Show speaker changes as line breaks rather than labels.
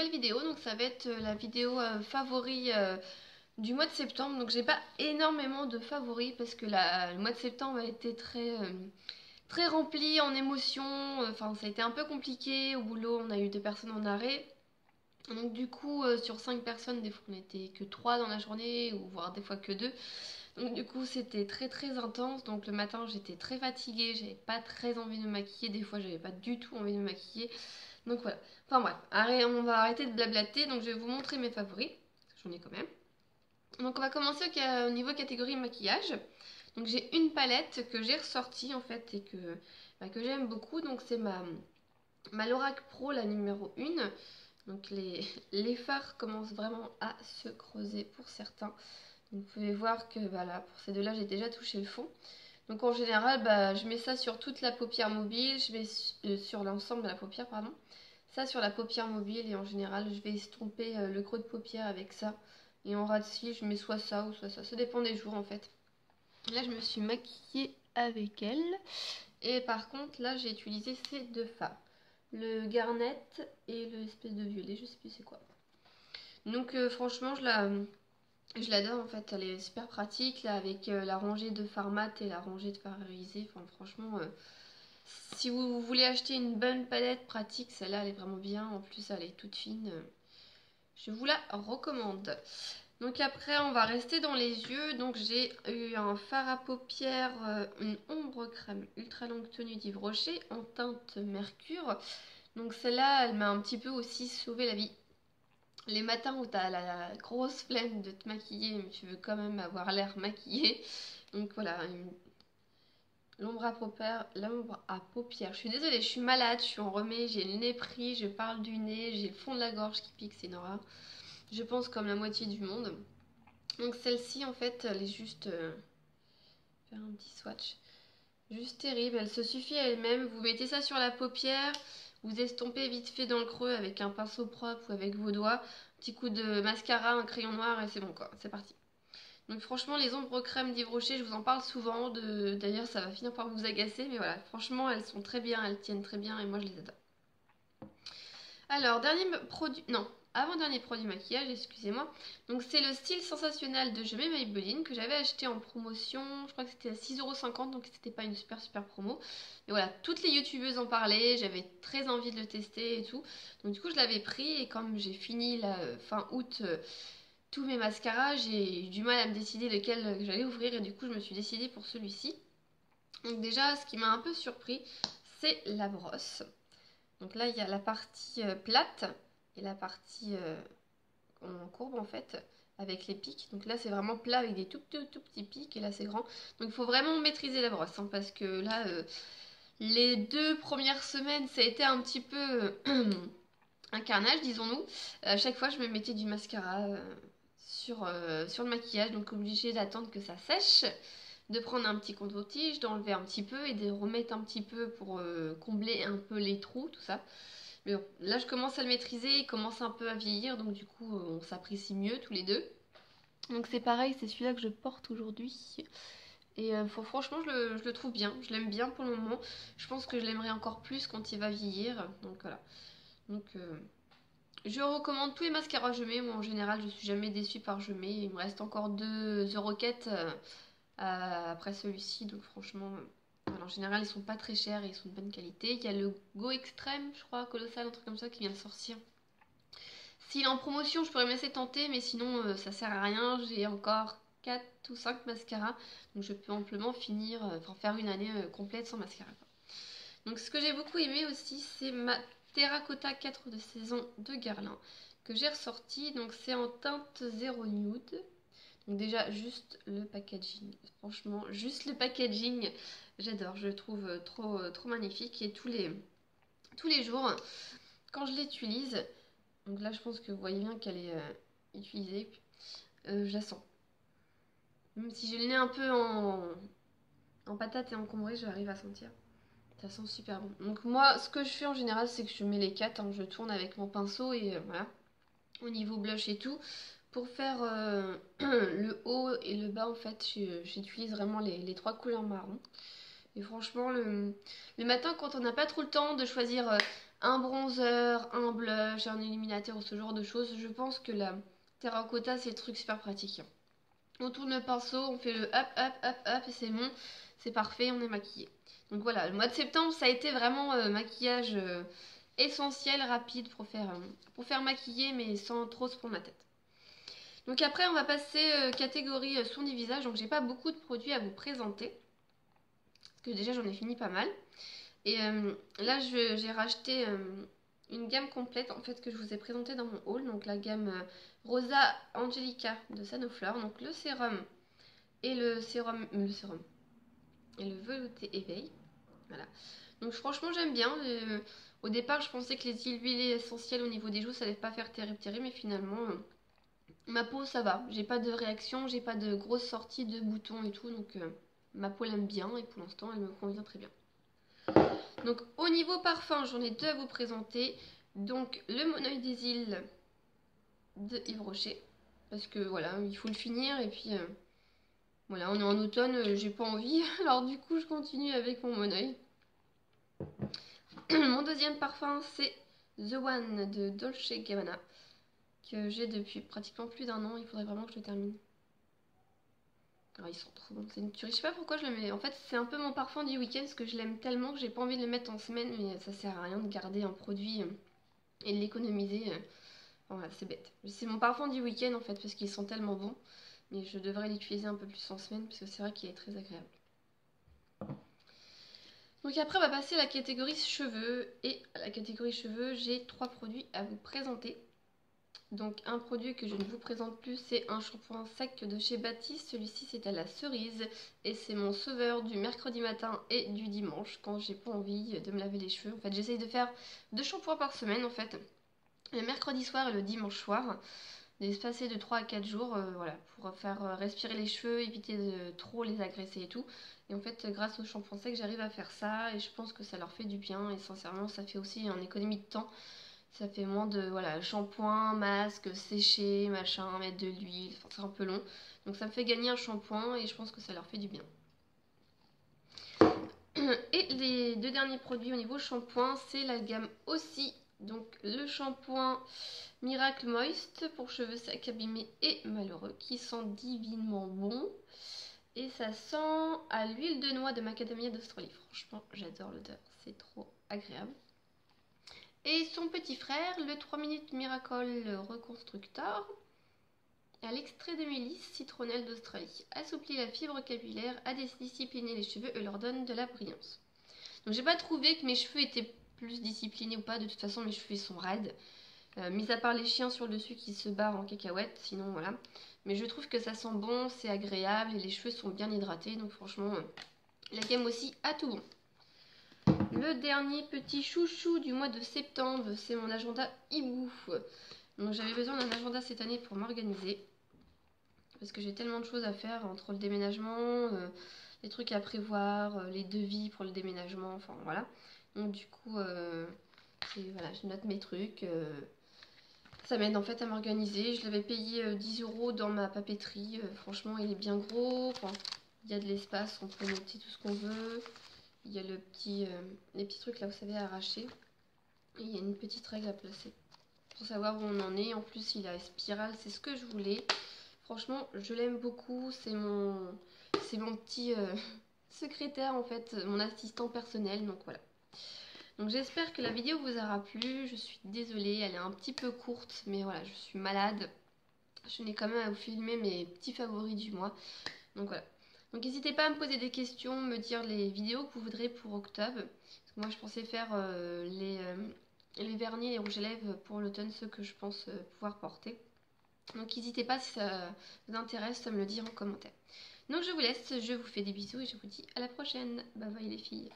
nouvelle vidéo, donc ça va être la vidéo favori du mois de septembre. Donc j'ai pas énormément de favoris parce que le mois de septembre a été très rempli en émotions. Enfin ça a été un peu compliqué, au boulot on a eu 2 personnes en arrêt. Donc du coup sur 5 personnes, des fois on était que 3 dans la journée, ou voire des fois que 2. Donc du coup c'était très intense. Donc le matin j'étais très fatiguée, j'avais pas très envie de me maquiller, des fois j'avais pas du tout envie de me maquiller. Donc voilà. Enfin bref, on va arrêter de blablater. Donc je vais vous montrer mes favoris. J'en ai quand même. Donc on va commencer au niveau catégorie maquillage. Donc j'ai une palette que j'ai ressortie en fait et que j'aime beaucoup. Donc c'est ma Lorac Pro, la numéro 1. Donc les fards commencent vraiment à se creuser pour certains. Donc vous pouvez voir que voilà, pour ces deux-là j'ai déjà touché le fond. Donc en général, je mets ça sur toute la paupière mobile, je mets sur l'ensemble de la paupière, pardon. Ça sur la paupière mobile, et en général je vais estomper le creux de paupière avec ça. Et en ras de cils, je mets soit ça ou soit ça. Ça dépend des jours en fait. Là je me suis maquillée avec elle. Et par contre là j'ai utilisé ces deux fards. Le garnet et l'espèce de violet, je sais plus c'est quoi. Donc franchement je l'adore en fait, elle est super pratique là avec la rangée de fards mat et la rangée de fards irisés. Enfin franchement, si vous voulez acheter une bonne palette pratique, celle-là elle est vraiment bien. En plus elle est toute fine, je vous la recommande. Donc après on va rester dans les yeux. Donc j'ai eu un fard à paupières, une ombre crème ultra longue tenue d'Yves Rocher en teinte mercure. Donc celle-là elle m'a un petit peu aussi sauvé la vie. Les matins où t'as la grosse flemme de te maquiller, mais tu veux quand même avoir l'air maquillée. Donc voilà, l'ombre à paupières. Je suis désolée, je suis malade, je suis en remet, j'ai le nez pris, je parle du nez, j'ai le fond de la gorge qui pique, c'est une horreur. Je pense comme la moitié du monde. Donc celle-ci, en fait, elle est juste... faire un petit swatch. Juste terrible, elle se suffit à elle-même. Vous mettez ça sur la paupière, vous estompez vite fait dans le creux avec un pinceau propre ou avec vos doigts. Petit coup de mascara, un crayon noir et c'est bon quoi, c'est parti. Donc franchement les ombres crème d'Yves Rocher, je vous en parle souvent. D'ailleurs ça va finir par vous agacer, mais voilà, franchement elles sont très bien, elles tiennent très bien et moi je les adore. Alors, dernier produit, non, avant-dernier produit maquillage, excusez-moi. Donc c'est le style sensationnel de Je mets Maybelline que j'avais acheté en promotion, je crois que c'était à 6,50 €, donc c'était pas une super promo. Mais voilà, toutes les youtubeuses en parlaient, j'avais très envie de le tester et tout. Donc du coup je l'avais pris, et comme j'ai fini la fin août tous mes mascaras, j'ai eu du mal à me décider lequel j'allais ouvrir, et du coup je me suis décidée pour celui-ci. Donc déjà ce qui m'a un peu surpris, c'est la brosse. Donc là, il y a la partie plate et la partie en courbe en fait, avec les pics. Donc là, c'est vraiment plat avec des tout petits pics, et là, c'est grand. Donc il faut vraiment maîtriser la brosse, hein, parce que là, les 2 premières semaines, ça a été un petit peu un carnage, disons-nous. À chaque fois, je me mettais du mascara sur le maquillage, donc obligée d'attendre que ça sèche, de prendre un petit contre-tige, d'enlever un petit peu et de remettre un petit peu pour combler un peu les trous, tout ça. Mais bon, là je commence à le maîtriser, il commence un peu à vieillir, donc du coup on s'apprécie mieux tous les deux. Donc c'est pareil, c'est celui-là que je porte aujourd'hui. Et franchement je le trouve bien, je l'aime bien pour le moment. Je pense que je l'aimerais encore plus quand il va vieillir, donc voilà. Donc je recommande tous les mascaras Je mets. Moi en général je suis jamais déçue par Je mets. Il me reste encore 2 The Rocket après celui-ci, donc franchement voilà, en général ils sont pas très chers et ils sont de bonne qualité. Il y a le Go Extreme, je crois, colossal, un truc comme ça, qui vient de sortir. S'il est en promotion, je pourrais me laisser tenter, mais sinon ça sert à rien. J'ai encore 4 ou 5 mascaras, donc je peux amplement finir, faire une année complète sans mascara quoi. Donc ce que j'ai beaucoup aimé aussi, c'est ma Terracotta 4 de saison de Guerlain que j'ai ressorti. Donc c'est en teinte 0 nude. Donc déjà juste le packaging, franchement juste le packaging, j'adore, je le trouve trop magnifique. Et tous les jours quand je l'utilise, donc là je pense que vous voyez bien qu'elle est utilisée, je la sens. Même si j'ai le nez un peu en patate et encombré, j'arrive à sentir. Ça sent super bon. Donc moi, ce que je fais en général, c'est que je mets les 4, hein, je tourne avec mon pinceau et voilà. Au niveau blush et tout. Pour faire le haut et le bas, en fait, j'utilise vraiment les 3 couleurs marron. Et franchement, le matin, quand on n'a pas trop le temps de choisir un bronzer, un blush, un illuminateur ou ce genre de choses. Je pense que la terracotta c'est le truc super pratique. On tourne le pinceau, on fait le hop hop hop hop et c'est bon, c'est parfait, on est maquillé. Donc voilà, le mois de septembre ça a été vraiment maquillage essentiel, rapide pour faire maquiller mais sans trop se prendre la tête. Donc après on va passer catégorie soin du visage, donc j'ai pas beaucoup de produits à vous présenter. Parce que déjà j'en ai fini pas mal. Et là j'ai racheté une gamme complète en fait que je vous ai présentée dans mon haul. Donc la gamme Rosa Angelica de Sanoflore. Donc le sérum et le sérum et le velouté éveil. Voilà. Donc franchement j'aime bien. Au départ je pensais que les huiles essentielles au niveau des joues ça allait pas faire terrible mais finalement ma peau ça va. J'ai pas de réaction, j'ai pas de grosses sorties de boutons et tout. Donc ma peau l'aime bien et pour l'instant elle me convient très bien. Donc au niveau parfum, j'en ai deux à vous présenter. Donc le Monoeil des îles de Yves Rocher. Parce que voilà, il faut le finir. Et puis voilà, on est en automne, j'ai pas envie. Alors du coup, je continue avec mon Monoeil. Mon deuxième parfum, c'est The One de Dolce Gabbana. Que j'ai depuis pratiquement plus d'un an. Il faudrait vraiment que je le termine. Alors, ils sont trop bons, c'est une tuerie. Je sais pas pourquoi je le mets. En fait, c'est un peu mon parfum du week-end parce que je l'aime tellement que j'ai pas envie de le mettre en semaine. Mais ça sert à rien de garder un produit et de l'économiser. Enfin, voilà, c'est bête. C'est mon parfum du week-end en fait parce qu'ils sont tellement bons. Mais je devrais l'utiliser un peu plus en semaine parce que c'est vrai qu'il est très agréable. Donc après, on va passer à la catégorie cheveux. Et à la catégorie cheveux, j'ai 3 produits à vous présenter. Donc un produit que je ne vous présente plus, c'est un shampoing sec de chez Baptiste. Celui-ci c'est à la cerise et c'est mon sauveur du mercredi matin et du dimanche quand j'ai pas envie de me laver les cheveux. En fait j'essaye de faire 2 shampoings par semaine en fait. Le mercredi soir et le dimanche soir. D'espacer de 3 à 4 jours voilà, pour faire respirer les cheveux, éviter de trop les agresser et tout. Et en fait grâce au shampoing sec j'arrive à faire ça et je pense que ça leur fait du bien et sincèrement ça fait aussi une économie de temps. Ça fait moins de voilà, shampoing, masque, sécher, machin, mettre de l'huile, enfin, c'est un peu long. Donc ça me fait gagner un shampoing et je pense que ça leur fait du bien. Et les deux derniers produits au niveau shampoing, c'est la gamme aussi. Donc le shampoing Miracle Moist pour cheveux secs, abîmés et malheureux qui sent divinement bon. Et ça sent à l'huile de noix de macadamia d'Australie. Franchement, j'adore l'odeur, c'est trop agréable. Et son petit frère, le 3 minutes Miracle Reconstructor, à l'extrait de mélisse citronnelle d'Australie. Assouplit la fibre capillaire, a discipliné les cheveux et leur donne de la brillance. Donc j'ai pas trouvé que mes cheveux étaient plus disciplinés ou pas. De toute façon, mes cheveux sont raides. Mis à part les chiens sur le dessus qui se barrent en cacahuète, sinon voilà. Mais je trouve que ça sent bon, c'est agréable et les cheveux sont bien hydratés. Donc franchement, la gamme aussi a tout bon. Le dernier petit chouchou du mois de septembre, c'est mon agenda Hibou. Donc j'avais besoin d'un agenda cette année pour m'organiser. Parce que j'ai tellement de choses à faire entre le déménagement, les trucs à prévoir, les devis pour le déménagement, enfin voilà. Donc du coup, voilà, je note mes trucs. Ça m'aide en fait à m'organiser. Je l'avais payé 10 € dans ma papeterie. Franchement, il est bien gros. Enfin, il y a de l'espace, on peut noter tout ce qu'on veut. Il y a les petits trucs là, vous savez, à arracher. Et il y a une petite règle à placer pour savoir où on en est. En plus, il a spirale, c'est ce que je voulais. Franchement, je l'aime beaucoup. C'est mon petit secrétaire en fait, mon assistant personnel. Donc voilà. Donc j'espère que la vidéo vous aura plu. Je suis désolée, elle est un petit peu courte, mais voilà, je suis malade. Je n'ai quand même à vous filmer mes petits favoris du mois. Donc voilà. Donc n'hésitez pas à me poser des questions, me dire les vidéos que vous voudrez pour octobre. Parce que moi je pensais faire les vernis, les rouges à lèvres pour l'automne, ceux que je pense pouvoir porter. Donc n'hésitez pas si ça vous intéresse à me le dire en commentaire. Donc je vous laisse, je vous fais des bisous et je vous dis à la prochaine. Bye bye les filles.